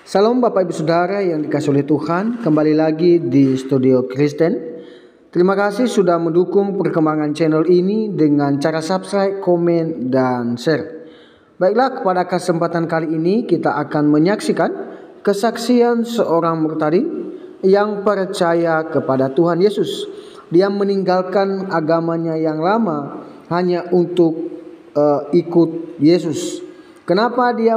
Salam Bapak Ibu Saudara yang dikasihi oleh Tuhan, kembali lagi di Studio Kristen. Terima kasih sudah mendukung perkembangan channel ini dengan cara subscribe, komen, dan share. Baiklah, pada kesempatan kali ini kita akan menyaksikan kesaksian seorang murtadin yang percaya kepada Tuhan Yesus. Dia meninggalkan agamanya yang lama hanya untuk ikut Yesus. Kenapa dia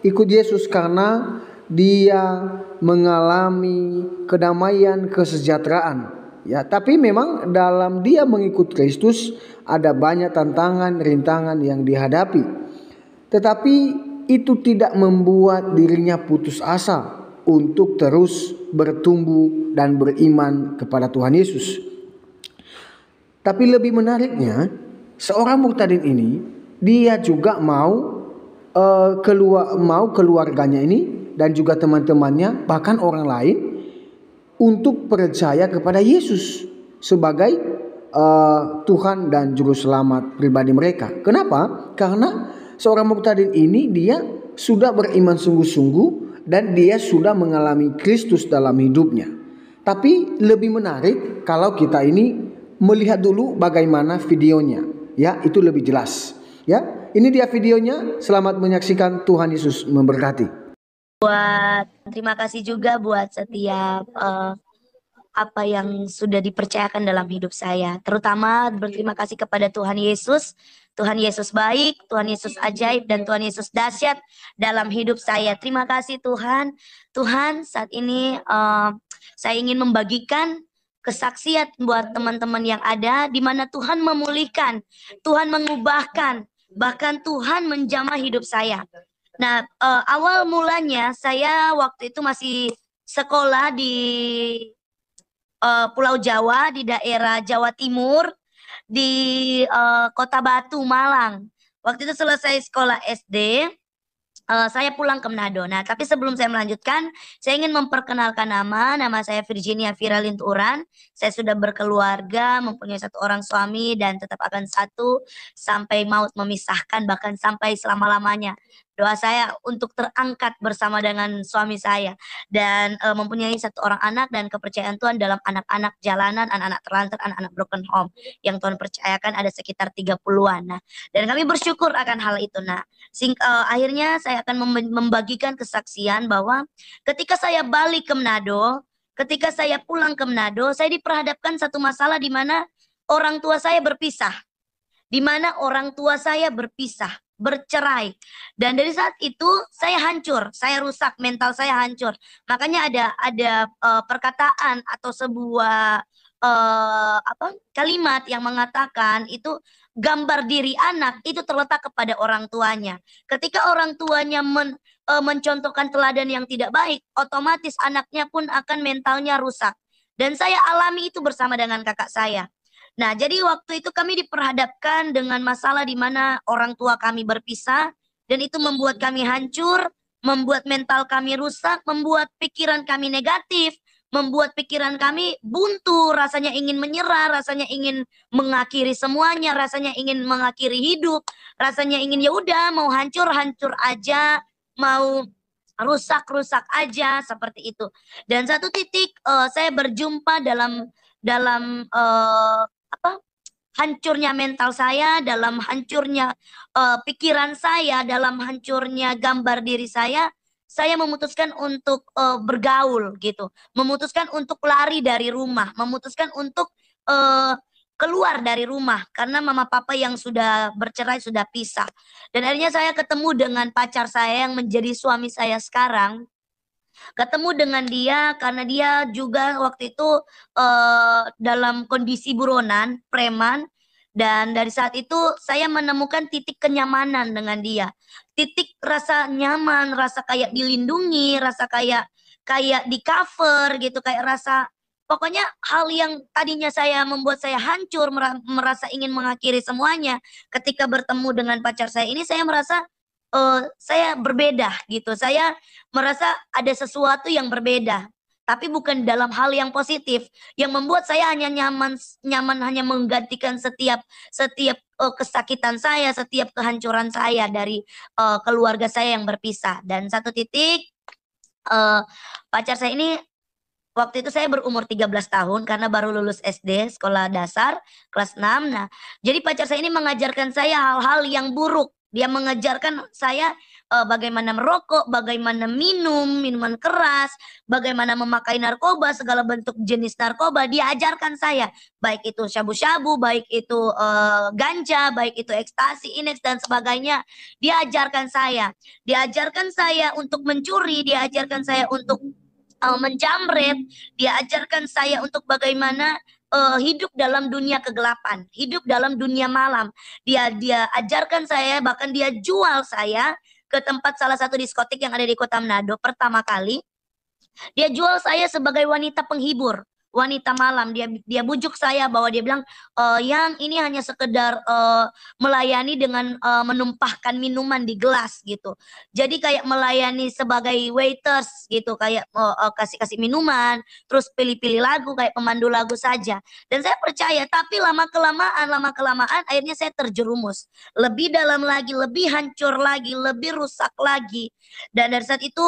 ikut Yesus? Karena dia mengalami kedamaian, kesejahteraan. Ya, tapi memang dalam dia mengikut Kristus ada banyak tantangan, rintangan yang dihadapi. Tetapi itu tidak membuat dirinya putus asa untuk terus bertumbuh dan beriman kepada Tuhan Yesus. Tapi lebih menariknya, seorang murtadin ini dia juga mau keluarganya ini dan juga teman-temannya, bahkan orang lain, untuk percaya kepada Yesus sebagai Tuhan dan Juru Selamat pribadi mereka. Kenapa? Karena seorang murtadin ini dia sudah beriman sungguh-sungguh dan dia sudah mengalami Kristus dalam hidupnya. Tapi lebih menarik kalau kita ini melihat dulu bagaimana videonya. Ya, itu lebih jelas. Ya, ini dia videonya. Selamat menyaksikan. Tuhan Yesus memberkati. Terima kasih juga buat setiap apa yang sudah dipercayakan dalam hidup saya. Terutama berterima kasih kepada Tuhan Yesus. Tuhan Yesus baik, Tuhan Yesus ajaib, dan Tuhan Yesus dahsyat dalam hidup saya. Terima kasih Tuhan. Tuhan, saat ini saya ingin membagikan kesaksian buat teman-teman yang ada, di mana Tuhan memulihkan, Tuhan mengubahkan, bahkan Tuhan menjamah hidup saya. Nah, awal mulanya saya waktu itu masih sekolah di Pulau Jawa, di daerah Jawa Timur, di Kota Batu, Malang. Waktu itu selesai sekolah SD, saya pulang ke Manado. Nah, tapi sebelum saya melanjutkan, saya ingin memperkenalkan nama saya Virginia Viralinturan. Saya sudah berkeluarga, mempunyai satu orang suami, dan tetap akan satu sampai maut memisahkan, bahkan sampai selama-lamanya. Doa saya untuk terangkat bersama dengan suami saya dan mempunyai satu orang anak, dan kepercayaan Tuhan dalam anak-anak jalanan, anak-anak terlantar, anak-anak broken home yang Tuhan percayakan ada sekitar 30-an. Nah, dan kami bersyukur akan hal itu. Nah, akhirnya saya akan membagikan kesaksian bahwa ketika saya balik ke Manado, ketika saya pulang ke Manado, saya diperhadapkan satu masalah di mana orang tua saya berpisah. Bercerai. Dan dari saat itu saya hancur, saya rusak, mental saya hancur. Makanya ada perkataan atau sebuah kalimat yang mengatakan itu gambar diri anak itu terletak kepada orang tuanya. Ketika orang tuanya mencontohkan teladan yang tidak baik, otomatis anaknya pun akan mentalnya rusak. Dan saya alami itu bersama dengan kakak saya. Nah, jadi waktu itu kami diperhadapkan dengan masalah di mana orang tua kami berpisah, dan itu membuat kami hancur, membuat mental kami rusak, membuat pikiran kami negatif, membuat pikiran kami buntu, rasanya ingin menyerah, rasanya ingin mengakhiri semuanya, rasanya ingin mengakhiri hidup, rasanya ingin ya udah mau hancur-hancur aja, mau rusak-rusak aja, seperti itu. Dan satu titik saya berjumpa dalam hancurnya mental saya, dalam hancurnya pikiran saya, dalam hancurnya gambar diri saya memutuskan untuk bergaul gitu, memutuskan untuk lari dari rumah, memutuskan untuk keluar dari rumah karena mama papa yang sudah bercerai, sudah pisah. Dan akhirnya saya ketemu dengan pacar saya yang menjadi suami saya sekarang. Ketemu dengan dia karena dia juga waktu itu dalam kondisi buronan, preman, dan dari saat itu saya menemukan titik kenyamanan dengan dia. Titik rasa nyaman, rasa kayak dilindungi, rasa kayak di cover gitu, kayak rasa pokoknya hal yang tadinya saya membuat saya hancur, merasa ingin mengakhiri semuanya. Ketika bertemu dengan pacar saya ini, saya merasa saya berbeda gitu. Saya merasa ada sesuatu yang berbeda, tapi bukan dalam hal yang positif, yang membuat saya hanya nyaman hanya menggantikan setiap kesakitan saya, setiap kehancuran saya dari keluarga saya yang berpisah. Dan satu titik eh, pacar saya ini waktu itu saya berumur 13 tahun karena baru lulus SD, sekolah dasar, kelas 6. Nah, jadi pacar saya ini mengajarkan saya hal-hal yang buruk. Dia mengajarkan saya bagaimana merokok, bagaimana minum minuman keras, bagaimana memakai narkoba, segala bentuk jenis narkoba. Dia ajarkan saya, baik itu syabu-syabu, baik itu ganja, baik itu ekstasi, ineks dan sebagainya. Dia ajarkan saya. Dia ajarkan saya untuk mencuri, dia ajarkan saya untuk menjamret, dia ajarkan saya untuk bagaimana hidup dalam dunia kegelapan, hidup dalam dunia malam. Dia ajarkan saya, bahkan dia jual saya ke tempat salah satu diskotik yang ada di Kota Manado pertama kali. Dia jual saya sebagai wanita penghibur, wanita malam. Dia bujuk saya bahwa dia bilang, yang ini hanya sekedar melayani dengan menumpahkan minuman di gelas gitu. Jadi kayak melayani sebagai waiters gitu, kayak kasih-kasih minuman, terus pilih-pilih lagu kayak pemandu lagu saja. Dan saya percaya, tapi lama kelamaan akhirnya saya terjerumus. Lebih dalam lagi, lebih hancur lagi, lebih rusak lagi. Dan dari saat itu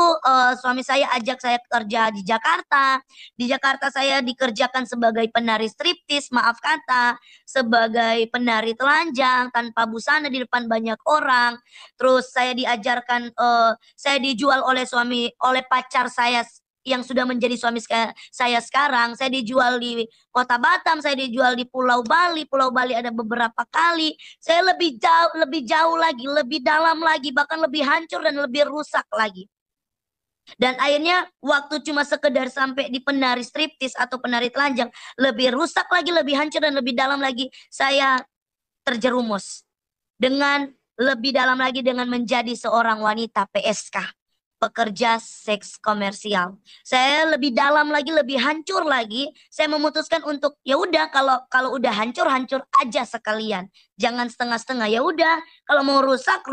suami saya ajak saya kerja di Jakarta. Di Jakarta saya dikerjakan sebagai penari striptis, maaf kata, sebagai penari telanjang tanpa busana di depan banyak orang. Terus saya diajarkan, saya dijual oleh pacar saya yang sudah menjadi suami saya sekarang. Saya dijual di Kota Batam, saya dijual di Pulau Bali. Pulau Bali ada beberapa kali. Saya lebih jauh lagi, lebih dalam lagi, bahkan lebih hancur dan lebih rusak lagi. Dan akhirnya waktu cuma sekedar sampai di penari striptis atau penari telanjang, lebih rusak lagi, lebih hancur dan lebih dalam lagi, saya terjerumus dengan lebih dalam lagi dengan menjadi seorang wanita PSK, pekerja seks komersial. Saya lebih dalam lagi, lebih hancur lagi. Saya memutuskan untuk ya udah, kalau udah hancur aja sekalian. Jangan setengah-setengah. Ya udah, kalau mau rusak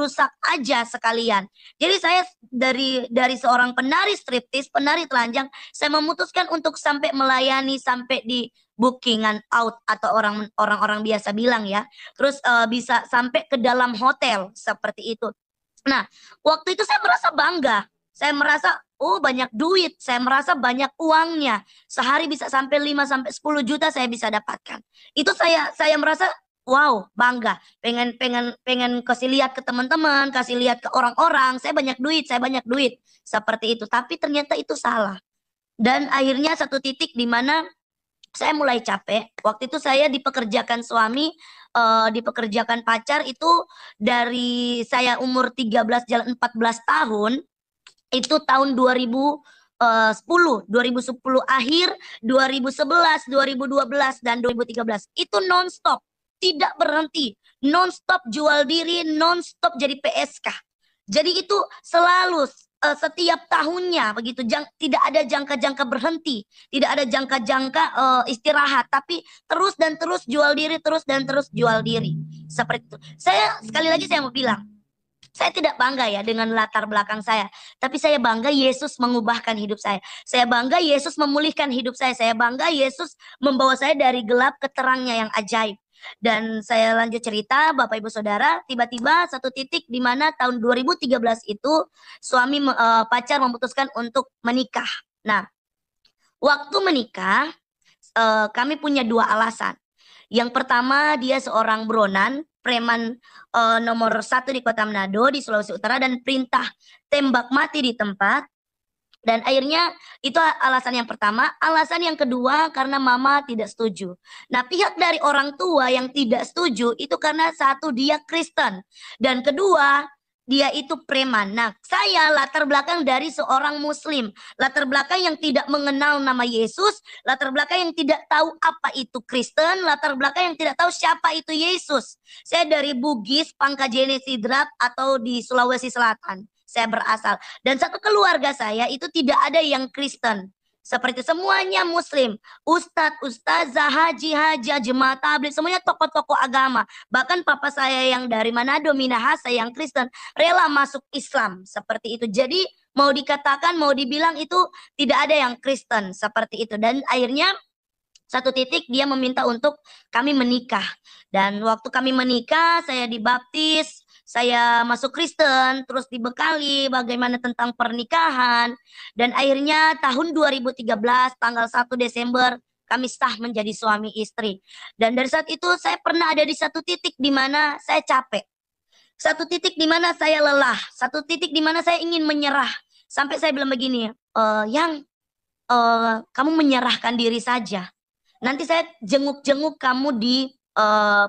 aja sekalian. Jadi saya dari seorang penari striptis, penari telanjang, saya memutuskan untuk sampai melayani sampai di bookingan out atau orang-orang biasa bilang ya. Terus bisa sampai ke dalam hotel seperti itu. Nah, waktu itu saya merasa bangga. Saya merasa, oh banyak duit, saya merasa banyak uangnya. Sehari bisa sampai 5 sampai 10 juta saya bisa dapatkan. Itu saya merasa wow, bangga. Pengen kasih lihat ke teman-teman, kasih lihat ke orang-orang, saya banyak duit, saya banyak duit. Seperti itu. Tapi ternyata itu salah. Dan akhirnya satu titik di mana saya mulai capek. Waktu itu saya dipekerjakan suami, dipekerjakan pacar itu dari saya umur 13 jalan 14 tahun, itu tahun 2010 akhir, 2011, 2012 dan 2013. Itu nonstop, tidak berhenti, nonstop jual diri, nonstop jadi PSK. Jadi itu selalu setiap tahunnya begitu, tidak ada jangka-jangka berhenti, tidak ada jangka-jangka istirahat, tapi terus dan terus jual diri, terus dan terus jual diri. Seperti itu. Saya sekali lagi saya mau bilang, saya tidak bangga ya dengan latar belakang saya, tapi saya bangga Yesus mengubahkan hidup saya. Saya bangga Yesus memulihkan hidup saya. Saya bangga Yesus membawa saya dari gelap ke terangnya yang ajaib. Dan saya lanjut cerita, Bapak Ibu Saudara, tiba-tiba satu titik di mana tahun 2013 itu pacar memutuskan untuk menikah. Nah, waktu menikah kami punya dua alasan. Yang pertama, dia seorang buronan, preman nomor 1 di Kota Manado di Sulawesi Utara, dan perintah tembak mati di tempat. Dan akhirnya itu alasan yang pertama. Alasan yang kedua karena mama tidak setuju. Nah, pihak dari orang tua yang tidak setuju itu karena satu, dia Kristen, dan kedua, dia itu preman. Nah, saya latar belakang dari seorang muslim, latar belakang yang tidak mengenal nama Yesus, latar belakang yang tidak tahu apa itu Kristen, latar belakang yang tidak tahu siapa itu Yesus. Saya dari Bugis, Pangkajene Sidrap atau di Sulawesi Selatan. Saya berasal. Dan satu keluarga saya itu tidak ada yang Kristen. Seperti semuanya muslim, ustadz, ustazah, haji, hajah, jemaat tabligh, semuanya tokoh-tokoh agama. Bahkan papa saya yang dari Manado, Minahasa, yang Kristen, rela masuk Islam, seperti itu. Jadi mau dikatakan, mau dibilang itu tidak ada yang Kristen, seperti itu. Dan akhirnya satu titik dia meminta untuk kami menikah. Dan waktu kami menikah, saya dibaptis, saya masuk Kristen, terus dibekali bagaimana tentang pernikahan, dan akhirnya tahun 2013 tanggal 1 Desember kami sah menjadi suami istri. Dan dari saat itu saya pernah ada di satu titik di mana saya capek. Satu titik di mana saya lelah, satu titik di mana saya ingin menyerah. Sampai saya bilang begini, kamu menyerahkan diri saja. Nanti saya jenguk-jenguk kamu di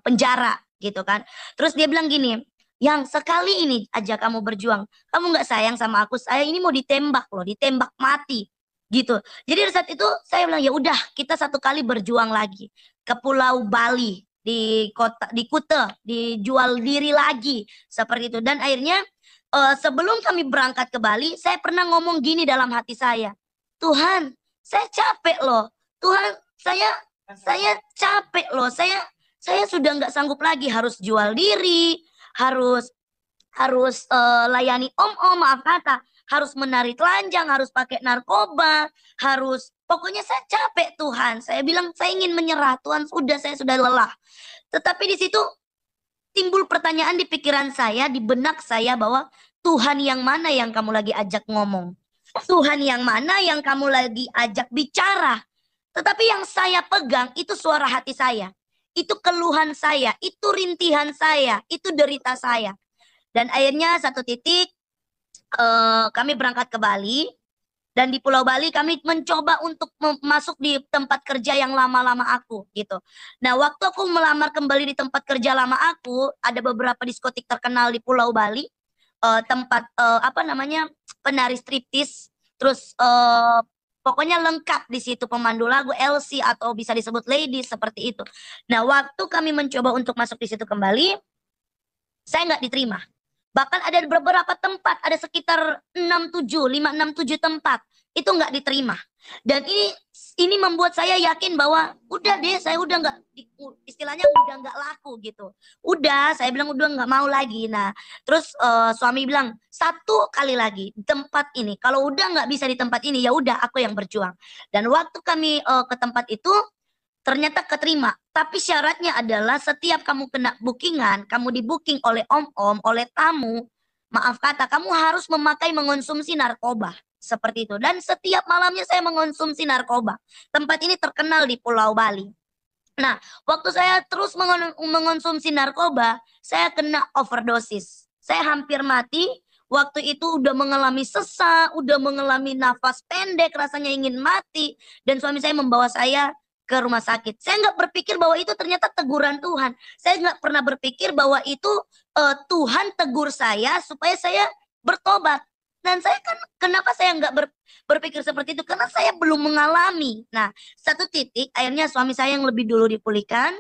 penjara gitu kan. Terus dia bilang gini, yang sekali ini aja kamu berjuang, kamu nggak sayang sama aku, saya ini mau ditembak loh, ditembak mati gitu. Jadi dari saat itu saya bilang ya udah kita satu kali berjuang lagi ke Pulau Bali di kota di Kuta, dijual diri lagi seperti itu. Dan akhirnya sebelum kami berangkat ke Bali, saya pernah ngomong gini dalam hati saya, Tuhan, saya capek loh, Tuhan, saya capek loh, saya sudah nggak sanggup lagi harus jual diri, harus harus layani om-om, maaf kata, harus menari telanjang, harus pakai narkoba, harus pokoknya saya capek Tuhan. Saya bilang saya ingin menyerah, Tuhan sudah saya sudah lelah. Tetapi di situ timbul pertanyaan di pikiran saya, di benak saya bahwa Tuhan yang mana yang kamu lagi ajak ngomong? Tuhan yang mana yang kamu lagi ajak bicara? Tetapi yang saya pegang itu suara hati saya. Itu keluhan saya, itu rintihan saya, itu derita saya. Dan akhirnya satu titik kami berangkat ke Bali. Dan di Pulau Bali kami mencoba untuk masuk di tempat kerja yang lama-lama aku gitu. Nah waktu aku melamar kembali di tempat kerja lama aku, ada beberapa diskotik terkenal di Pulau Bali, tempat apa namanya penari striptis, terus pokoknya lengkap di situ, pemandu lagu, LC atau bisa disebut ladies seperti itu. Nah waktu kami mencoba untuk masuk di situ kembali, saya nggak diterima. Bahkan ada beberapa tempat, ada sekitar 5-6-7 tempat, itu nggak diterima. Dan ini membuat saya yakin bahwa udah deh, saya udah nggak, istilahnya udah nggak laku gitu. Udah, saya bilang udah nggak mau lagi. Nah, terus suami bilang, satu kali lagi di tempat ini, kalau udah nggak bisa di tempat ini, ya udah aku yang berjuang. Dan waktu kami ke tempat itu, ternyata keterima. Tapi syaratnya adalah setiap kamu kena bookingan, kamu di booking oleh om-om, oleh tamu, maaf kata, kamu harus mengonsumsi narkoba. Seperti itu. Dan setiap malamnya saya mengonsumsi narkoba. Tempat ini terkenal di Pulau Bali. Nah, waktu saya terus mengonsumsi narkoba, saya kena overdosis. Saya hampir mati. Waktu itu udah mengalami sesak, udah mengalami nafas pendek, rasanya ingin mati. Dan suami saya membawa saya ke rumah sakit. Saya nggak berpikir bahwa itu ternyata teguran Tuhan. Saya nggak pernah berpikir bahwa itu Tuhan tegur saya supaya saya bertobat. Dan saya kan kenapa saya nggak berpikir seperti itu? Karena saya belum mengalami. Nah, satu titik akhirnya suami saya yang lebih dulu dipulihkan.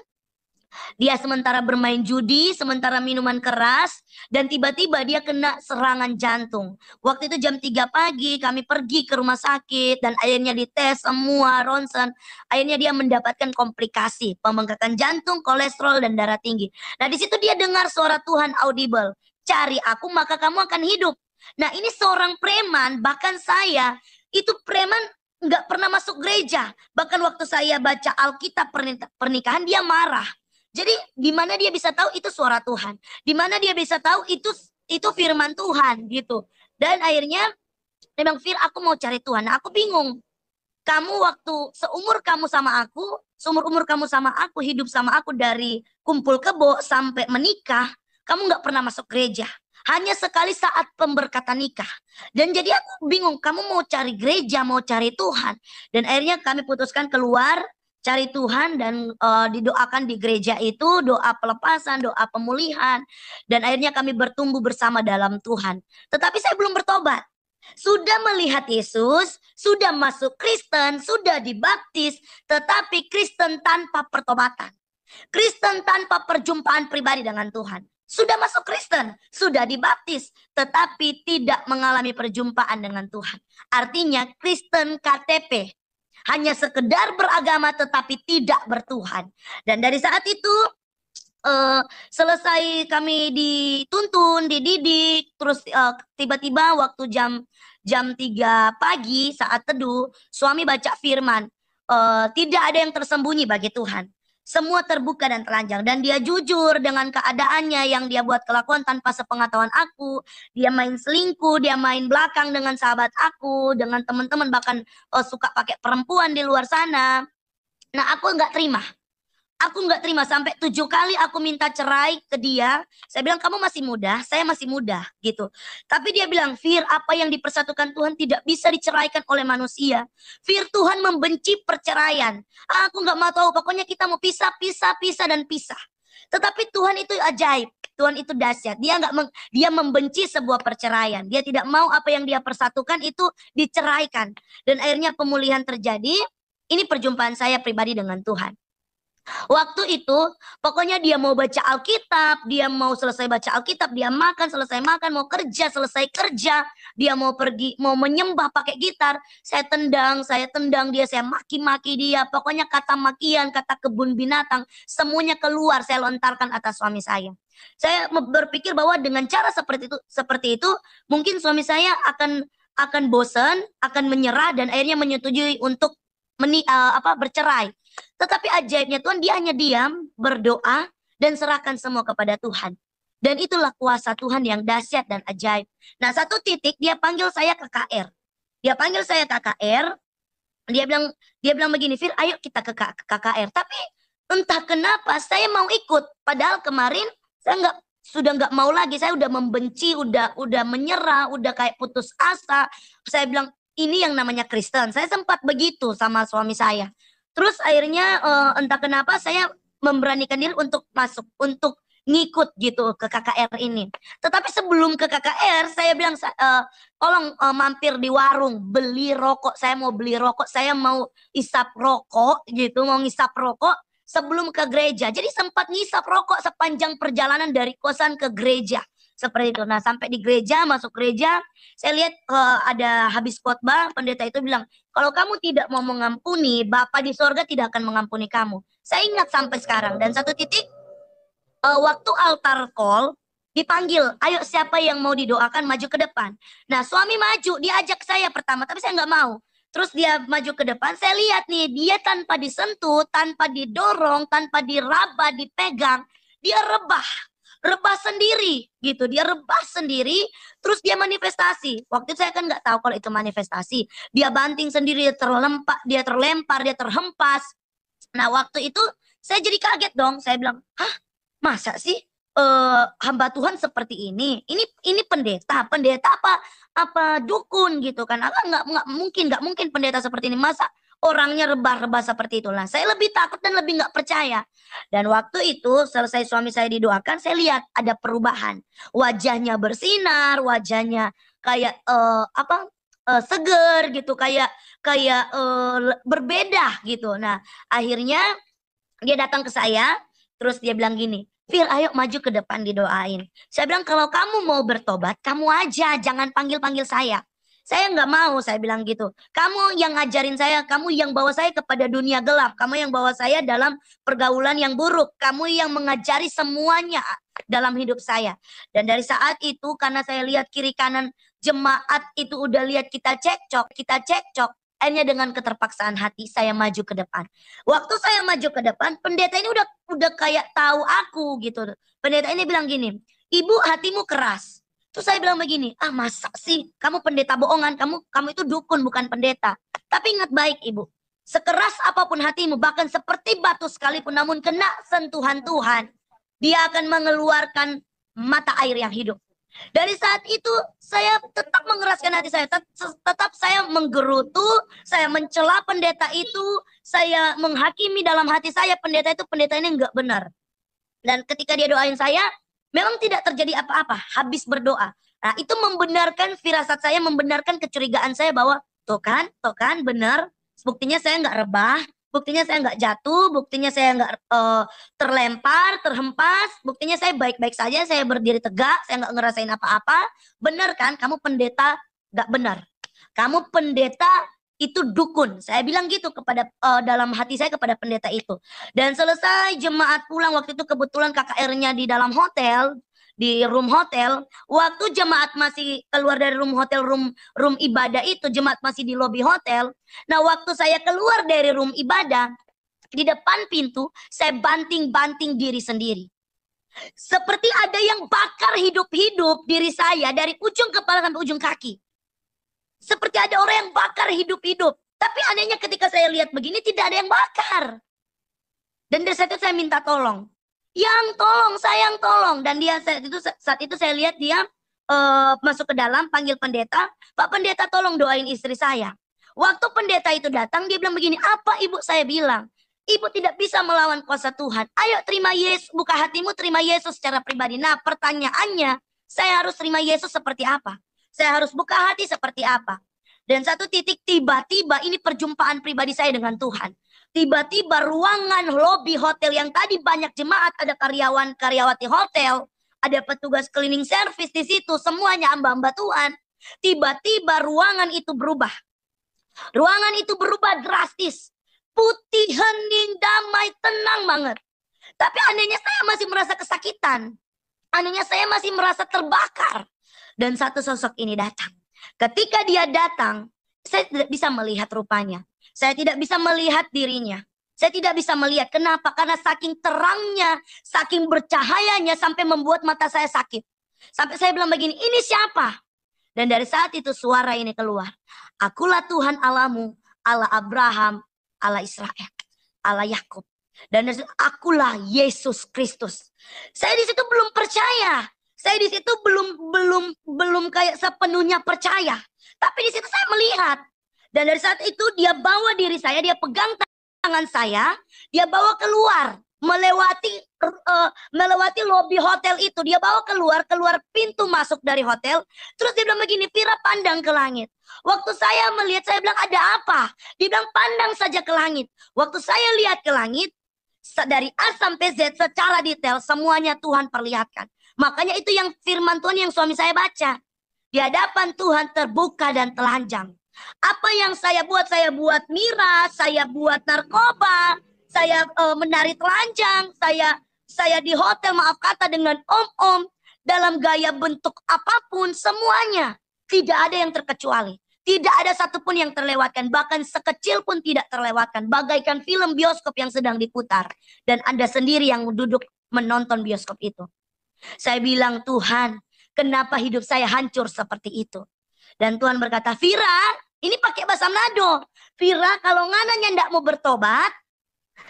Dia sementara bermain judi, sementara minuman keras, dan tiba-tiba dia kena serangan jantung. Waktu itu jam 3 pagi kami pergi ke rumah sakit dan akhirnya dites semua ronsen. Akhirnya dia mendapatkan komplikasi, pembengkakan jantung, kolesterol, dan darah tinggi. Nah di situ dia dengar suara Tuhan audible. Cari aku maka kamu akan hidup. Nah ini seorang preman, bahkan saya, itu preman nggak pernah masuk gereja. Bahkan waktu saya baca Alkitab pernikahan dia marah. Jadi di mana dia bisa tahu itu suara Tuhan? Di mana dia bisa tahu itu firman Tuhan gitu. Dan akhirnya dia bilang, "Fir, aku mau cari Tuhan." Nah, aku bingung. Kamu waktu seumur kamu sama aku, seumur umur kamu sama aku, hidup sama aku dari kumpul kebo sampai menikah, kamu nggak pernah masuk gereja. Hanya sekali saat pemberkatan nikah. Dan jadi aku bingung, kamu mau cari gereja, mau cari Tuhan. Dan akhirnya kami putuskan keluar, cari Tuhan dan didoakan di gereja itu, doa pelepasan, doa pemulihan. Dan akhirnya kami bertumbuh bersama dalam Tuhan. Tetapi saya belum bertobat. Sudah melihat Yesus, sudah masuk Kristen, sudah dibaptis, tetapi Kristen tanpa pertobatan. Kristen tanpa perjumpaan pribadi dengan Tuhan. Sudah masuk Kristen, sudah dibaptis, tetapi tidak mengalami perjumpaan dengan Tuhan. Artinya Kristen KTP. Hanya sekedar beragama tetapi tidak bertuhan. Dan dari saat itu selesai kami dituntun, dididik, terus tiba-tiba waktu jam 3 pagi saat teduh, suami baca firman, tidak ada yang tersembunyi bagi Tuhan. Semua terbuka dan telanjang. Dan dia jujur dengan keadaannya yang dia buat kelakuan tanpa sepengetahuan aku. Dia main selingkuh, dia main belakang dengan sahabat aku, dengan teman-teman, bahkan suka pakai perempuan di luar sana. Nah, aku nggak terima. Aku nggak terima, sampai 7 kali aku minta cerai ke dia. Saya bilang, kamu masih muda, saya masih muda gitu. Tapi dia bilang, Fir, apa yang dipersatukan Tuhan tidak bisa diceraikan oleh manusia. Fir, Tuhan membenci perceraian. Aku nggak mau tahu, pokoknya kita mau pisah, pisah, pisah, dan pisah. Tetapi Tuhan itu ajaib, Tuhan itu dahsyat. Dia membenci sebuah perceraian. Dia tidak mau apa yang dia persatukan itu diceraikan. Dan akhirnya pemulihan terjadi. Ini perjumpaan saya pribadi dengan Tuhan. Waktu itu, pokoknya dia mau baca Alkitab, dia mau selesai baca Alkitab, dia makan, selesai makan, mau kerja, selesai kerja, dia mau pergi, mau menyembah pakai gitar, saya tendang dia, saya maki-maki dia, pokoknya kata makian, kata kebun binatang, semuanya keluar, saya lontarkan atas suami saya. Saya berpikir bahwa dengan cara seperti itu, mungkin suami saya akan bosan, akan menyerah, dan akhirnya menyetujui untuk bercerai. Tetapi ajaibnya Tuhan, dia hanya diam, berdoa, dan serahkan semua kepada Tuhan. Dan itulah kuasa Tuhan yang dahsyat dan ajaib. Nah, satu titik dia panggil saya KKR. Dia panggil saya KKR. Dia bilang begini, Fir, ayo kita ke KKR. Tapi entah kenapa saya mau ikut. Padahal kemarin saya sudah nggak mau lagi. Saya udah membenci, udah menyerah, udah kayak putus asa. Saya bilang, ini yang namanya Kristen. Saya sempat begitu sama suami saya. Terus akhirnya entah kenapa saya memberanikan diri untuk masuk, untuk ngikut gitu ke KKR ini. Tetapi sebelum ke KKR, saya bilang, tolong mampir di warung, beli rokok. Saya mau beli rokok, saya mau isap rokok gitu, mau ngisap rokok sebelum ke gereja. Jadi sempat ngisap rokok sepanjang perjalanan dari kosan ke gereja. Seperti itu. Nah, sampai di gereja, masuk gereja, saya lihat ada habis khotbah, pendeta itu bilang, kalau kamu tidak mau mengampuni, Bapa di sorga tidak akan mengampuni kamu. Saya ingat sampai sekarang. Dan satu titik, waktu altar call, dipanggil, ayo siapa yang mau didoakan maju ke depan. Nah, suami maju, dia ajak saya pertama, tapi saya nggak mau. Terus dia maju ke depan, saya lihat nih, dia tanpa disentuh, tanpa didorong, tanpa diraba, dipegang, dia rebah sendiri gitu, dia rebah sendiri, terus dia manifestasi. Waktu itu saya kan nggak tahu kalau itu manifestasi. Dia banting sendiri, dia terlempar, dia terhempas. Nah, waktu itu saya jadi kaget dong. Saya bilang, hah, masa sih hamba Tuhan seperti ini? Ini pendeta apa dukun gitu kan? Nggak mungkin pendeta seperti ini. Masa orangnya rebah-rebah seperti itulah. Saya lebih takut dan lebih nggak percaya. Dan waktu itu selesai suami saya didoakan, saya lihat ada perubahan. Wajahnya bersinar, wajahnya kayak seger gitu, kayak berbeda gitu. Nah, akhirnya dia datang ke saya, terus dia bilang gini, Fir, ayo maju ke depan didoain. Saya bilang, kalau kamu mau bertobat, kamu aja, jangan panggil-panggil saya. Saya nggak mau, saya bilang gitu. Kamu yang ngajarin saya, kamu yang bawa saya kepada dunia gelap, kamu yang bawa saya dalam pergaulan yang buruk, kamu yang mengajari semuanya dalam hidup saya. Dan dari saat itu, karena saya lihat kiri kanan jemaat itu udah lihat kita cekcok, akhirnya dengan keterpaksaan hati saya maju ke depan. Waktu saya maju ke depan, pendeta ini udah kayak tahu aku gitu. Pendeta ini bilang gini, Ibu, hatimu keras. Terus saya bilang begini, masa sih kamu pendeta bohongan, kamu itu dukun bukan pendeta. Tapi ingat baik Ibu, sekeras apapun hatimu, bahkan seperti batu sekalipun, namun kena sentuhan Tuhan, dia akan mengeluarkan mata air yang hidup. Dari saat itu saya tetap mengeraskan hati saya, tetap saya menggerutu, saya mencela pendeta itu, saya menghakimi dalam hati saya pendeta ini enggak benar. Dan ketika dia doain saya, memang tidak terjadi apa-apa, habis berdoa. Nah, itu membenarkan firasat saya, membenarkan kecurigaan saya bahwa tuh kan, benar. Buktinya saya nggak rebah, buktinya saya nggak jatuh, buktinya saya nggak terlempar, terhempas, buktinya saya baik-baik saja, saya berdiri tegak, saya nggak ngerasain apa-apa. Benar kan, kamu pendeta nggak benar. Kamu pendeta itu dukun. Saya bilang gitu kepada dalam hati saya kepada pendeta itu. Dan selesai jemaat pulang, waktu itu kebetulan KKR-nya di dalam hotel, di room hotel. Waktu jemaat masih keluar dari room hotel, room ibadah itu, jemaat masih di lobi hotel. Nah, waktu saya keluar dari room ibadah, di depan pintu, saya banting-banting diri sendiri. Seperti ada yang bakar hidup-hidup diri saya dari ujung kepala sampai ujung kaki. Seperti ada orang yang bakar hidup-hidup. Tapi anehnya ketika saya lihat begini tidak ada yang bakar. Dan dari saat itu saya minta tolong. Yang tolong, sayang tolong. Dan dia saat itu saya lihat dia masuk ke dalam, panggil pendeta. Pak pendeta tolong doain istri saya. Waktu pendeta itu datang dia bilang begini, apa ibu? Saya bilang, ibu tidak bisa melawan kuasa Tuhan. Ayo terima Yesus, buka hatimu terima Yesus secara pribadi. Nah pertanyaannya, saya harus terima Yesus seperti apa? Saya harus buka hati seperti apa? Dan satu titik tiba-tiba ini perjumpaan pribadi saya dengan Tuhan. Tiba-tiba ruangan lobi hotel yang tadi banyak jemaat, ada karyawan-karyawati hotel, ada petugas cleaning service di situ, semuanya hamba-hamba Tuhan. Tiba-tiba ruangan itu berubah. Ruangan itu berubah drastis. Putih, hening, damai, tenang banget. Tapi anehnya saya masih merasa kesakitan. Anehnya saya masih merasa terbakar. Dan satu sosok ini datang. Ketika dia datang, saya tidak bisa melihat rupanya. Saya tidak bisa melihat dirinya. Saya tidak bisa melihat. Kenapa? Karena saking terangnya, saking bercahayanya sampai membuat mata saya sakit. Sampai saya bilang begini, ini siapa? Dan dari saat itu suara ini keluar. Akulah Tuhan Allahmu, Allah Abraham, Allah Israel, Allah Yakub. Dan dari situ, akulah Yesus Kristus. Saya di situ belum percaya. Saya di situ belum kayak sepenuhnya percaya. Tapi di situ saya melihat. Dan dari saat itu dia bawa diri saya, dia pegang tangan saya, dia bawa keluar. Melewati lobi hotel itu, dia bawa keluar pintu masuk dari hotel. Terus dia bilang begini, Vira pandang ke langit. Waktu saya melihat, saya bilang ada apa? Dia bilang pandang saja ke langit. Waktu saya lihat ke langit, dari A sampai Z secara detail semuanya Tuhan perlihatkan. Makanya itu yang firman Tuhan yang suami saya baca. Di hadapan Tuhan terbuka dan telanjang. Apa yang saya buat miras, saya buat narkoba, saya menari telanjang, saya di hotel maaf kata dengan om-om, dalam gaya bentuk apapun, semuanya. Tidak ada yang terkecuali. Tidak ada satupun yang terlewatkan. Bahkan sekecil pun tidak terlewatkan. Bagaikan film bioskop yang sedang diputar. Dan Anda sendiri yang duduk menonton bioskop itu. Saya bilang, Tuhan, kenapa hidup saya hancur seperti itu? Dan Tuhan berkata, Vira, ini pakai bahasa Manado. Vira, kalau ngananya ndak mau bertobat,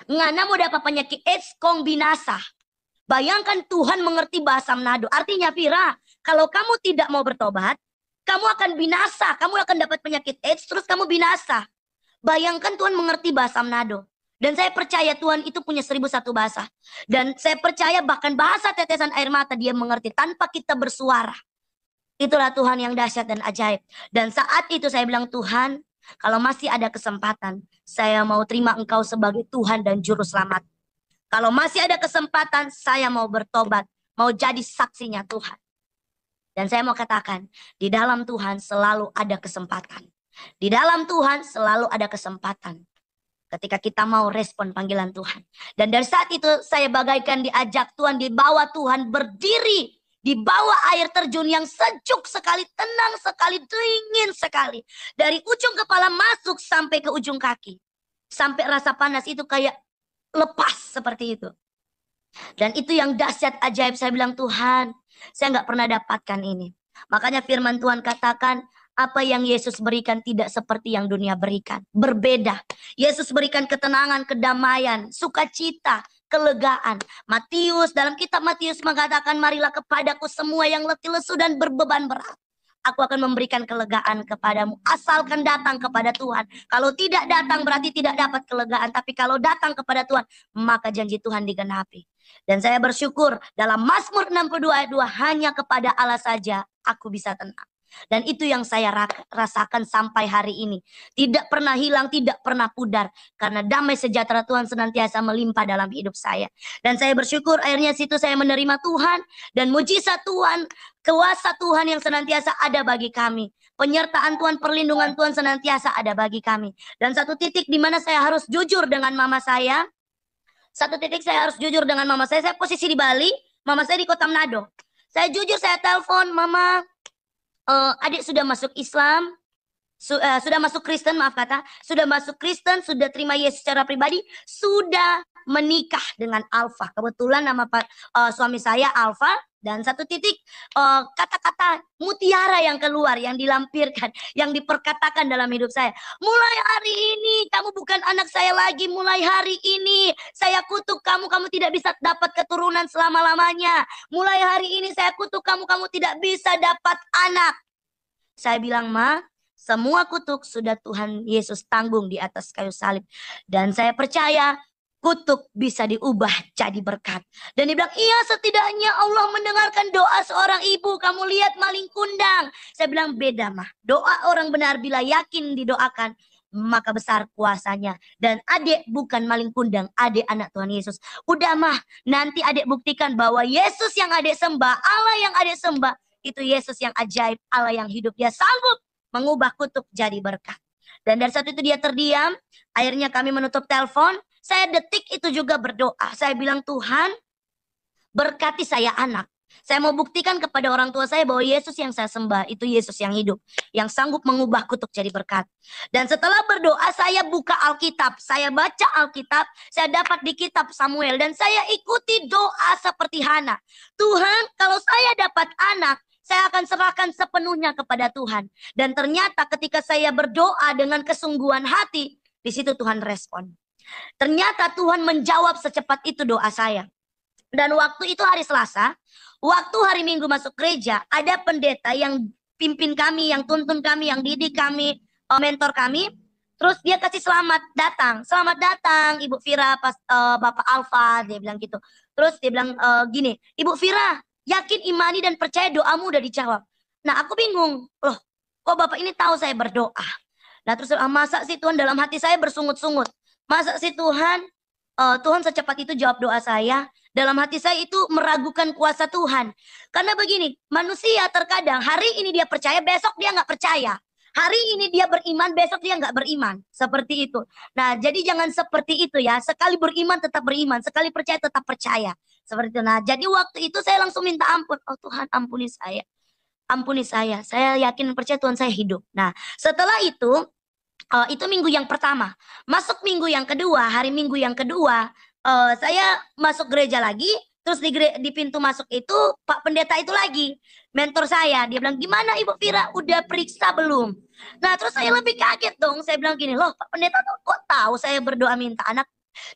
ngana mau dapat penyakit AIDS kong binasa. Bayangkan Tuhan mengerti bahasa Manado. Artinya Vira, kalau kamu tidak mau bertobat, kamu akan binasa. Kamu akan dapat penyakit AIDS, terus kamu binasa. Bayangkan Tuhan mengerti bahasa Manado. Dan saya percaya Tuhan itu punya 1001 bahasa. Dan saya percaya bahkan bahasa tetesan air mata dia mengerti tanpa kita bersuara. Itulah Tuhan yang dahsyat dan ajaib. Dan saat itu saya bilang, Tuhan, kalau masih ada kesempatan, saya mau terima Engkau sebagai Tuhan dan Juru Selamat. Kalau masih ada kesempatan, saya mau bertobat, mau jadi saksinya Tuhan. Dan saya mau katakan, di dalam Tuhan selalu ada kesempatan. Di dalam Tuhan selalu ada kesempatan. Ketika kita mau respon panggilan Tuhan. Dan dari saat itu saya bagaikan diajak Tuhan, dibawa Tuhan berdiri. Di bawah air terjun yang sejuk sekali, tenang sekali, dingin sekali. Dari ujung kepala masuk sampai ke ujung kaki. Sampai rasa panas itu kayak lepas seperti itu. Dan itu yang dahsyat ajaib. Saya bilang, Tuhan, saya nggak pernah dapatkan ini. Makanya firman Tuhan katakan, apa yang Yesus berikan tidak seperti yang dunia berikan. Berbeda. Yesus berikan ketenangan, kedamaian, sukacita, kelegaan. Dalam kitab Matius mengatakan, marilah kepadaku semua yang letih lesu dan berbeban berat. Aku akan memberikan kelegaan kepadamu. Asalkan datang kepada Tuhan. Kalau tidak datang berarti tidak dapat kelegaan. Tapi kalau datang kepada Tuhan, maka janji Tuhan digenapi. Dan saya bersyukur dalam Mazmur 62 ayat 2, hanya kepada Allah saja aku bisa tenang. Dan itu yang saya rasakan sampai hari ini. Tidak pernah hilang, tidak pernah pudar. Karena damai sejahtera Tuhan senantiasa melimpah dalam hidup saya. Dan saya bersyukur akhirnya situ saya menerima Tuhan. Dan mujizat Tuhan, kuasa Tuhan yang senantiasa ada bagi kami. Penyertaan Tuhan, perlindungan Tuhan senantiasa ada bagi kami. Dan satu titik di mana saya harus jujur dengan mama saya. Satu titik saya harus jujur dengan mama saya. Saya posisi di Bali, mama saya di Kota Manado. Saya jujur, saya telepon, Mama, adik sudah masuk Islam. sudah masuk Kristen, maaf kata, sudah masuk Kristen, sudah terima Yesus secara pribadi, sudah menikah dengan Alfa. Kebetulan nama suami saya Alfa, dan satu titik kata-kata mutiara yang keluar, yang dilampirkan, yang diperkatakan dalam hidup saya. Mulai hari ini kamu bukan anak saya lagi, mulai hari ini saya kutuk kamu, kamu tidak bisa dapat keturunan selama-lamanya. Mulai hari ini saya kutuk kamu, kamu tidak bisa dapat anak. Saya bilang, Ma, semua kutuk sudah Tuhan Yesus tanggung di atas kayu salib. Dan saya percaya kutuk bisa diubah jadi berkat. Dan dia bilang, iya, setidaknya Allah mendengarkan doa seorang ibu. Kamu lihat maling kundang. Saya bilang, beda, Mah. Doa orang benar bila yakin didoakan, maka besar kuasanya. Dan adik bukan maling kundang, adik anak Tuhan Yesus. Udah, Mah, nanti adik buktikan bahwa Yesus yang adik sembah, Allah yang adik sembah, itu Yesus yang ajaib, Allah yang hidup. Dia sanggup mengubah kutuk jadi berkat. Dan dari saat itu dia terdiam. Akhirnya kami menutup telepon. Saya detik itu juga berdoa. Saya bilang, Tuhan, berkati saya anak. Saya mau buktikan kepada orang tua saya bahwa Yesus yang saya sembah itu Yesus yang hidup, yang sanggup mengubah kutuk jadi berkat. Dan setelah berdoa, saya buka Alkitab, saya baca Alkitab, saya dapat di kitab Samuel, dan saya ikuti doa seperti Hana. Tuhan, kalau saya dapat anak, saya akan serahkan sepenuhnya kepada Tuhan. Dan ternyata ketika saya berdoa dengan kesungguhan hati, di situ Tuhan respon. Ternyata Tuhan menjawab secepat itu doa saya. Dan waktu itu hari Selasa, waktu hari Minggu masuk gereja, ada pendeta yang pimpin kami, yang tuntun kami, yang didik kami, mentor kami. Terus dia kasih selamat datang Ibu Fira, Bapak Alfa, dia bilang gitu. Terus dia bilang gini, Ibu Fira, yakin, imani, dan percaya doamu udah dijawab. Nah, aku bingung, loh, kok Bapak ini tahu saya berdoa? Nah, terus masa sih Tuhan, dalam hati saya bersungut-sungut. Masa sih Tuhan, Tuhan secepat itu jawab doa saya? Dalam hati saya itu meragukan kuasa Tuhan. Karena begini, manusia terkadang hari ini dia percaya, besok dia nggak percaya. Hari ini dia beriman, besok dia nggak beriman. Seperti itu. Nah, jadi jangan seperti itu ya. Sekali beriman tetap beriman, sekali percaya tetap percaya. Seperti itu. Nah, jadi waktu itu saya langsung minta ampun. Oh Tuhan, ampuni saya. Ampuni saya. Saya yakin percaya Tuhan saya hidup. Nah, setelah itu minggu yang pertama. Masuk minggu yang kedua, hari Minggu yang kedua, saya masuk gereja lagi. Terus di pintu masuk itu Pak Pendeta itu lagi, mentor saya. Dia bilang, gimana Ibu Fira, udah periksa belum? Nah, terus saya lebih kaget dong. Saya bilang gini, loh Pak Pendeta kok tahu saya berdoa minta anak?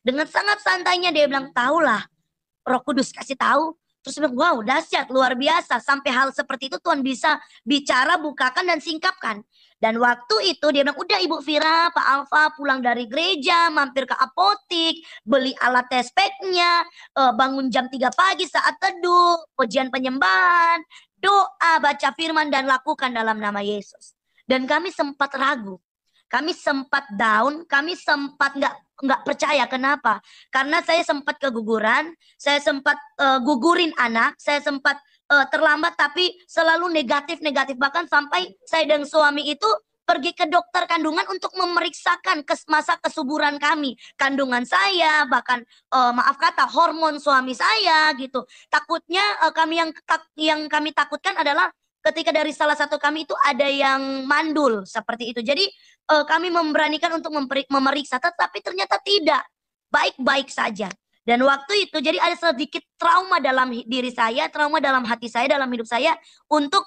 Dengan sangat santainya dia bilang, tahulah, Roh Kudus kasih tahu. Terus bilang, wow, dahsyat, luar biasa. Sampai hal seperti itu Tuhan bisa bicara, bukakan, dan singkapkan. Dan waktu itu dia bilang, udah Ibu Fira, Pak Alfa pulang dari gereja, mampir ke apotik, beli alat test pack-nya, bangun jam 3 pagi saat teduh, pujian penyembahan, doa, baca firman, dan lakukan dalam nama Yesus. Dan kami sempat ragu, kami sempat down, kami sempat nggak percaya. Kenapa? Karena saya sempat keguguran, saya sempat gugurin anak, saya sempat terlambat, tapi selalu negatif. Bahkan sampai saya dan suami itu pergi ke dokter kandungan untuk memeriksakan masa kesuburan kami, kandungan saya, bahkan maaf kata hormon suami saya gitu. Takutnya yang kami takutkan adalah ketika dari salah satu kami itu ada yang mandul seperti itu. Jadi kami memberanikan untuk memeriksa, tetapi ternyata tidak, baik-baik saja. Dan waktu itu jadi ada sedikit trauma dalam diri saya, trauma dalam hati saya, dalam hidup saya untuk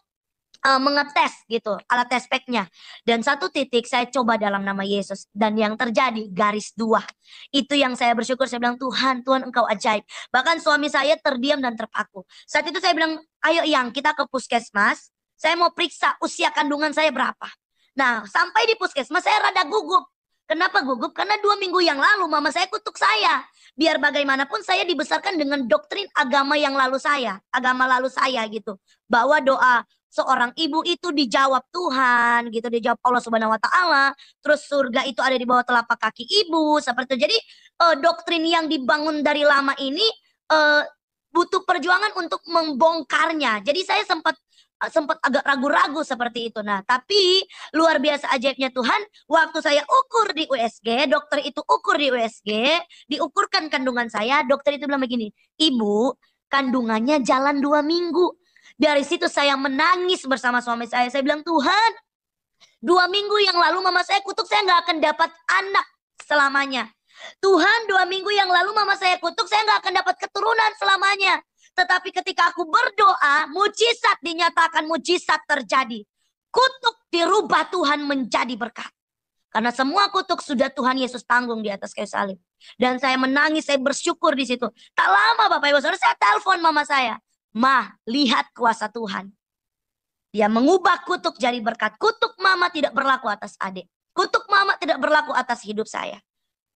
mengetes gitu, alat test pack-nya. Dan satu titik saya coba dalam nama Yesus, dan yang terjadi garis 2. Itu yang saya bersyukur, saya bilang, Tuhan Engkau ajaib. Bahkan suami saya terdiam dan terpaku. Saat itu saya bilang, ayo Yang, kita ke puskesmas, saya mau periksa usia kandungan saya berapa. Nah, sampai di puskesmas saya rada gugup. Kenapa gugup? Karena 2 minggu yang lalu mama saya kutuk saya. Biar bagaimanapun saya dibesarkan dengan doktrin agama lalu saya gitu. Bahwa doa seorang ibu itu dijawab Tuhan gitu, dijawab Allah Subhanahu wa taala. Terus surga itu ada di bawah telapak kaki ibu, seperti itu. Jadi doktrin yang dibangun dari lama ini butuh perjuangan untuk membongkarnya. Jadi saya sempat agak ragu-ragu seperti itu. Nah, tapi luar biasa ajaibnya Tuhan, waktu saya ukur di USG, dokter itu ukur di USG, diukurkan kandungan saya, dokter itu bilang begini, Ibu, kandungannya jalan 2 minggu. Dari situ saya menangis bersama suami saya bilang, Tuhan, 2 minggu yang lalu mama saya kutuk saya nggak akan dapat anak selamanya. Tuhan, 2 minggu yang lalu mama saya kutuk saya nggak akan dapat keturunan selamanya. Tetapi ketika aku berdoa, mujizat dinyatakan, mujizat terjadi. Kutuk dirubah Tuhan menjadi berkat. Karena semua kutuk sudah Tuhan Yesus tanggung di atas kayu salib. Dan saya menangis, saya bersyukur di situ. Tak lama Bapak Ibu Saudara, saya telepon mama saya. Ma, lihat kuasa Tuhan. Dia mengubah kutuk jadi berkat. Kutuk mama tidak berlaku atas adik. Kutuk mama tidak berlaku atas hidup saya.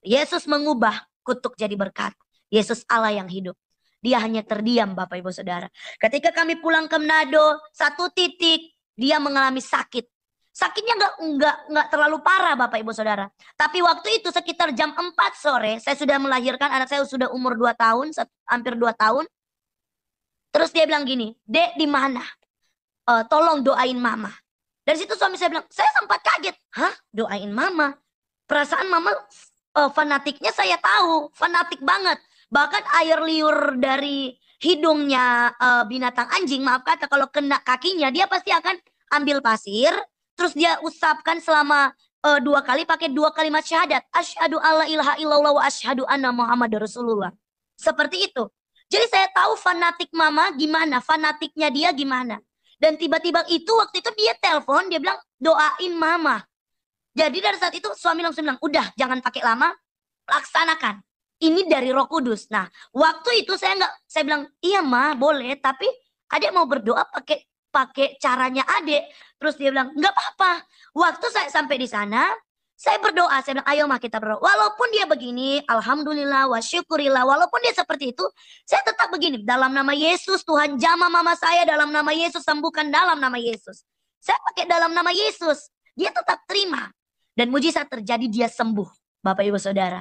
Yesus mengubah kutuk jadi berkat. Yesus Allah yang hidup. Dia hanya terdiam Bapak Ibu Saudara. Ketika kami pulang ke Manado, satu titik dia mengalami sakit. Sakitnya nggak terlalu parah Bapak Ibu Saudara. Tapi waktu itu sekitar jam 4 sore, saya sudah melahirkan, anak saya sudah umur 2 tahun, hampir 2 tahun. Terus dia bilang gini, Dek di mana? Tolong doain mama. Dari situ suami saya bilang, saya sempat kaget. Hah? Doain mama? Perasaan mama fanatiknya saya tahu, fanatik banget. Bahkan air liur dari hidungnya binatang anjing, maaf kata, kalau kena kakinya dia pasti akan ambil pasir, terus dia usapkan selama 2 kali pakai 2 kalimat syahadat. Asyhadu alla ilaha illallah wa asyhadu anna Muhammadar Rasulullah. Seperti itu. Jadi saya tahu fanatik mama gimana, fanatiknya dia gimana. Dan tiba-tiba waktu itu dia telepon, dia bilang doain mama. Jadi dari saat itu suami langsung bilang, udah jangan pakai lama, laksanakan. Ini dari Roh Kudus. Nah, waktu itu saya bilang, iya ma, boleh, tapi adik mau berdoa pakai caranya adik. Terus dia bilang, nggak apa-apa. Waktu saya sampai di sana, saya berdoa, saya bilang, ayo ma kita berdoa. Walaupun dia begini, alhamdulillah, wa syukurillah, walaupun dia seperti itu, saya tetap begini. Dalam nama Yesus, Tuhan jamah mama saya, dalam nama Yesus, sembuhkan dalam nama Yesus. Saya pakai dalam nama Yesus. Dia tetap terima. Dan mujizat terjadi, dia sembuh, Bapak Ibu Saudara.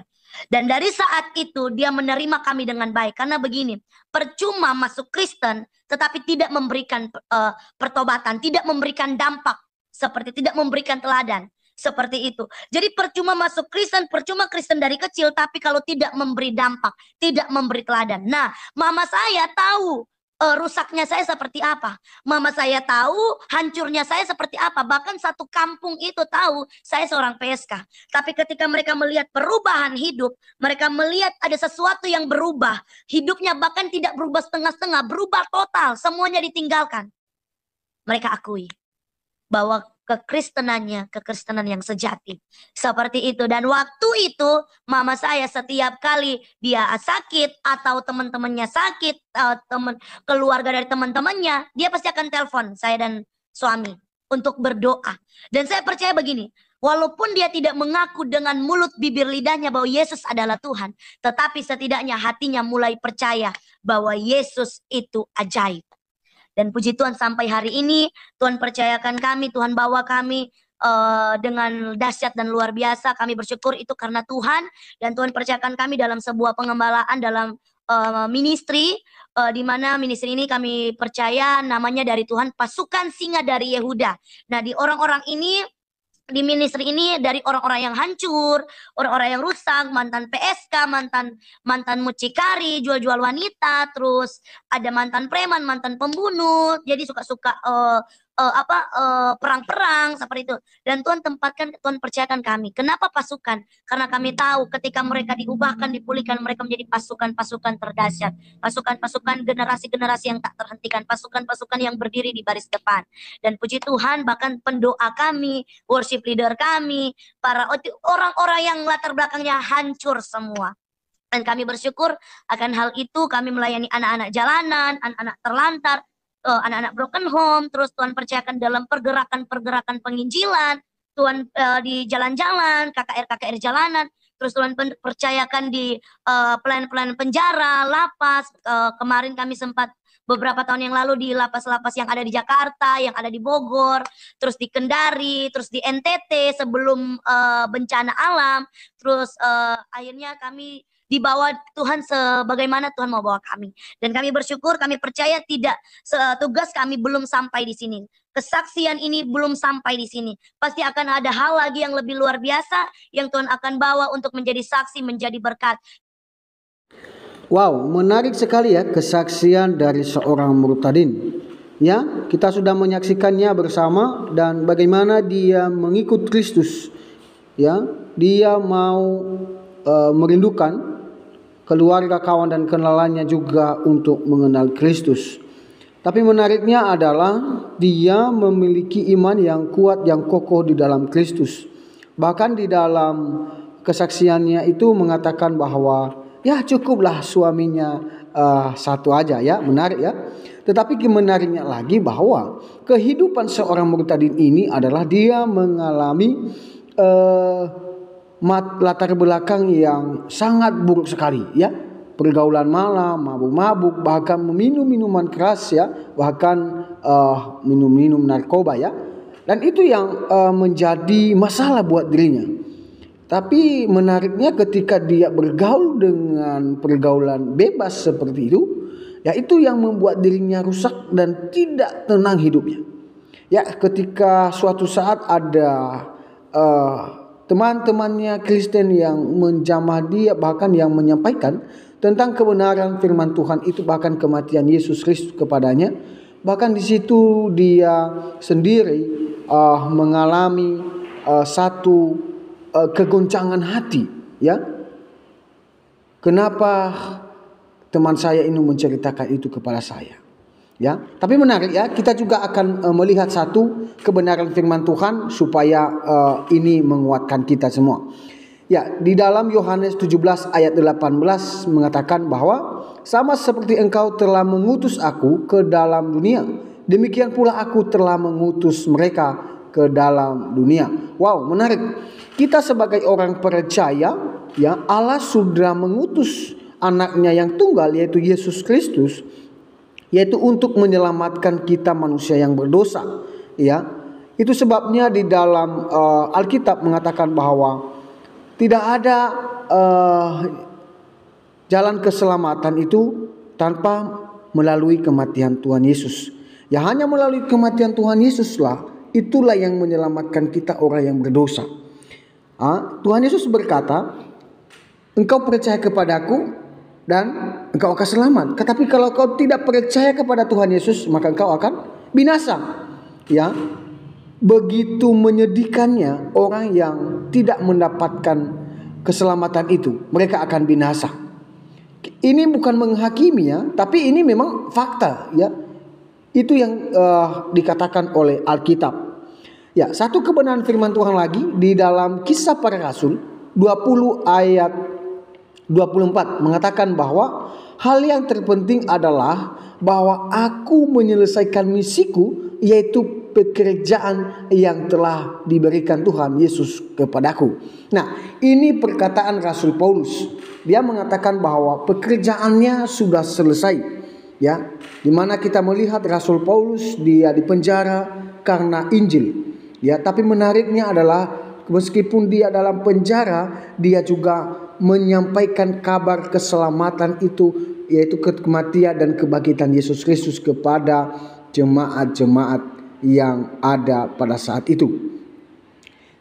Dan dari saat itu dia menerima kami dengan baik. Karena begini, percuma masuk Kristen tetapi tidak memberikan pertobatan, tidak memberikan dampak, seperti tidak memberikan teladan, seperti itu. Jadi percuma masuk Kristen, percuma Kristen dari kecil, tapi kalau tidak memberi dampak, tidak memberi teladan. Nah, mama saya tahu rusaknya saya seperti apa. Mama saya tahu hancurnya saya seperti apa. Bahkan satu kampung itu tahu saya seorang PSK. Tapi ketika mereka melihat perubahan hidup, mereka melihat ada sesuatu yang berubah. Hidupnya bahkan tidak berubah setengah-setengah, berubah total. Semuanya ditinggalkan. Mereka akui bahwa kekristenan yang sejati. Seperti itu. Dan waktu itu mama saya setiap kali dia sakit atau teman-temannya sakit, keluarga dari teman-temannya, dia pasti akan telepon saya dan suami untuk berdoa. Dan saya percaya begini, walaupun dia tidak mengaku dengan mulut bibir lidahnya bahwa Yesus adalah Tuhan, tetapi setidaknya hatinya mulai percaya bahwa Yesus itu ajaib. Dan puji Tuhan sampai hari ini Tuhan percayakan kami, Tuhan bawa kami dengan dahsyat dan luar biasa. Kami bersyukur itu karena Tuhan, dan Tuhan percayakan kami dalam sebuah pengembalaan dalam ministry, di mana ministry ini kami percaya namanya dari Tuhan Pasukan Singa dari Yehuda. Nah, di orang-orang ini, di ministry ini dari orang-orang yang hancur, orang-orang yang rusak, mantan PSK, mantan mucikari, jual-jual wanita, terus ada mantan preman, mantan pembunuh, jadi suka-suka perang-perang seperti itu. Dan Tuhan percayakan kami. Kenapa pasukan? Karena kami tahu ketika mereka diubahkan, dipulihkan, mereka menjadi pasukan-pasukan terdahsyat, pasukan-pasukan generasi-generasi yang tak terhentikan, pasukan-pasukan yang berdiri di baris depan. Dan puji Tuhan, bahkan pendoa kami, worship leader kami, para orang-orang yang latar belakangnya hancur semua. Dan kami bersyukur akan hal itu. Kami melayani anak-anak jalanan, anak-anak terlantar, anak-anak broken home. Terus Tuhan percayakan dalam pergerakan penginjilan, Tuhan di jalan-jalan, KKR jalanan. Terus Tuhan percayakan di pelayan-pelayan penjara, lapas. Kemarin kami sempat beberapa tahun yang lalu di lapas-lapas yang ada di Jakarta, yang ada di Bogor, terus di Kendari, terus di NTT sebelum bencana alam. Terus akhirnya kami dibawa Tuhan sebagaimana Tuhan mau bawa kami. Dan kami bersyukur, kami percaya tugas kami belum sampai di sini. Kesaksian ini belum sampai di sini. Pasti akan ada hal lagi yang lebih luar biasa yang Tuhan akan bawa untuk menjadi saksi, menjadi berkat. Wow, menarik sekali ya kesaksian dari seorang Murtadin. Ya, kita sudah menyaksikannya bersama dan bagaimana dia mengikut Kristus. Ya, dia mau merindukan keluarga, kawan dan kenalannya juga untuk mengenal Kristus. Tapi menariknya adalah dia memiliki iman yang kuat, yang kokoh di dalam Kristus. Bahkan di dalam kesaksiannya itu mengatakan bahwa ya cukuplah suaminya satu aja ya, menarik ya. Tetapi menariknya lagi bahwa kehidupan seorang murtadin ini adalah dia mengalami latar belakang yang sangat buruk sekali ya. Pergaulan malam, mabuk-mabuk, bahkan meminum minuman keras ya, bahkan minum narkoba ya. Dan itu yang menjadi masalah buat dirinya. Tapi menariknya ketika dia bergaul dengan pergaulan bebas seperti itu, ya itu yang membuat dirinya rusak dan tidak tenang hidupnya. Ya, ketika suatu saat ada teman-temannya Kristen yang menjamah dia, bahkan yang menyampaikan tentang kebenaran firman Tuhan itu, bahkan kematian Yesus Kristus kepadanya. Bahkan di situ dia sendiri mengalami satu kegoncangan hati, ya. Kenapa teman saya ini menceritakan itu kepada saya? Ya, tapi menarik ya, kita juga akan melihat satu kebenaran firman Tuhan supaya ini menguatkan kita semua. Ya, di dalam Yohanes 17 ayat 18 mengatakan bahwa sama seperti engkau telah mengutus aku ke dalam dunia, demikian pula aku telah mengutus mereka ke dalam dunia. Wow, menarik. Kita sebagai orang percaya, ya, Allah sudah mengutus anaknya yang tunggal yaitu Yesus Kristus, yaitu untuk menyelamatkan kita manusia yang berdosa, ya. Itu sebabnya di dalam Alkitab mengatakan bahwa tidak ada jalan keselamatan itu tanpa melalui kematian Tuhan Yesus. Ya, hanya melalui kematian Tuhan Yesuslah, itulah yang menyelamatkan kita orang yang berdosa. Tuhan Yesus berkata, engkau percaya kepadaku dan engkau akan selamat. Tetapi kalau kau tidak percaya kepada Tuhan Yesus, maka engkau akan binasa. Ya, begitu menyedihkannya orang yang tidak mendapatkan keselamatan itu, mereka akan binasa. Ini bukan menghakimi ya, tapi ini memang fakta ya. Itu yang dikatakan oleh Alkitab. Ya, satu kebenaran firman Tuhan lagi di dalam Kisah Para Rasul 20 ayat 24 mengatakan bahwa hal yang terpenting adalah bahwa aku menyelesaikan misiku, yaitu pekerjaan yang telah diberikan Tuhan Yesus kepadaku. Nah, ini perkataan Rasul Paulus. Dia mengatakan bahwa pekerjaannya sudah selesai, ya. Di mana kita melihat Rasul Paulus dia dipenjara karena Injil. Ya, tapi menariknya adalah meskipun dia dalam penjara, dia juga menyampaikan kabar keselamatan itu, yaitu kematian dan kebangkitan Yesus Kristus kepada jemaat-jemaat yang ada pada saat itu.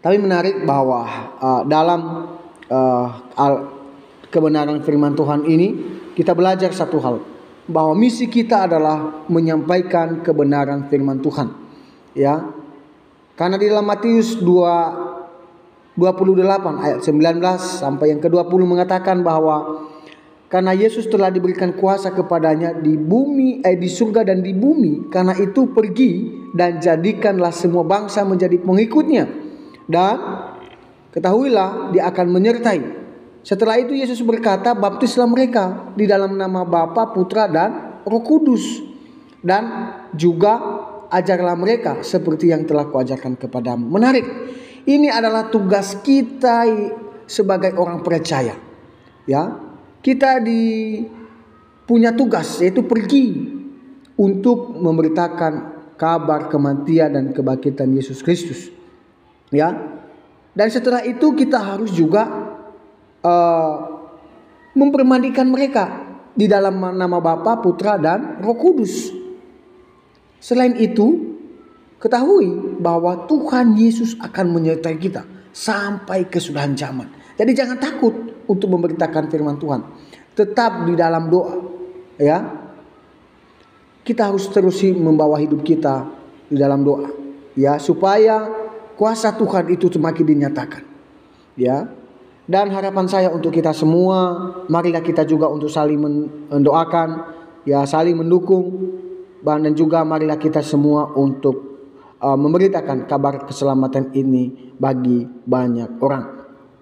Tapi menarik bahwa dalam kebenaran firman Tuhan ini kita belajar satu hal, bahwa misi kita adalah menyampaikan kebenaran firman Tuhan. Ya, karena di dalam Matius 28 ayat 19 sampai yang ke-20 mengatakan bahwa karena Yesus telah diberikan kuasa kepadanya di bumi, di surga dan di bumi, karena itu pergi dan jadikanlah semua bangsa menjadi pengikutnya. Dan ketahuilah dia akan menyertai. Setelah itu Yesus berkata, baptislah mereka di dalam nama Bapa, Putra dan Roh Kudus. Dan juga ajarlah mereka seperti yang telah kuajarkan kepadamu. Menarik. Ini adalah tugas kita sebagai orang percaya. Ya, kita punya tugas, yaitu pergi untuk memberitakan kabar kematian dan kebangkitan Yesus Kristus. Ya, dan setelah itu kita harus juga mempermandikan mereka di dalam nama Bapa, Putra dan Roh Kudus. Selain itu, ketahui bahwa Tuhan Yesus akan menyertai kita sampai kesudahan zaman. Jadi jangan takut untuk memberitakan firman Tuhan. Tetap di dalam doa, ya. kita harus terus membawa hidup kita di dalam doa, ya, supaya kuasa Tuhan itu semakin dinyatakan, ya. Dan harapan saya untuk kita semua, marilah kita juga untuk saling mendoakan, ya, saling mendukung, dan juga marilah kita semua untuk memberitakan kabar keselamatan ini bagi banyak orang.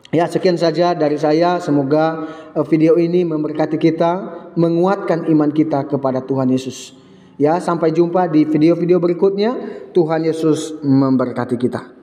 Ya, sekian saja dari saya. Semoga video ini memberkati kita, menguatkan iman kita kepada Tuhan Yesus. Ya, sampai jumpa di video-video berikutnya. Tuhan Yesus memberkati kita.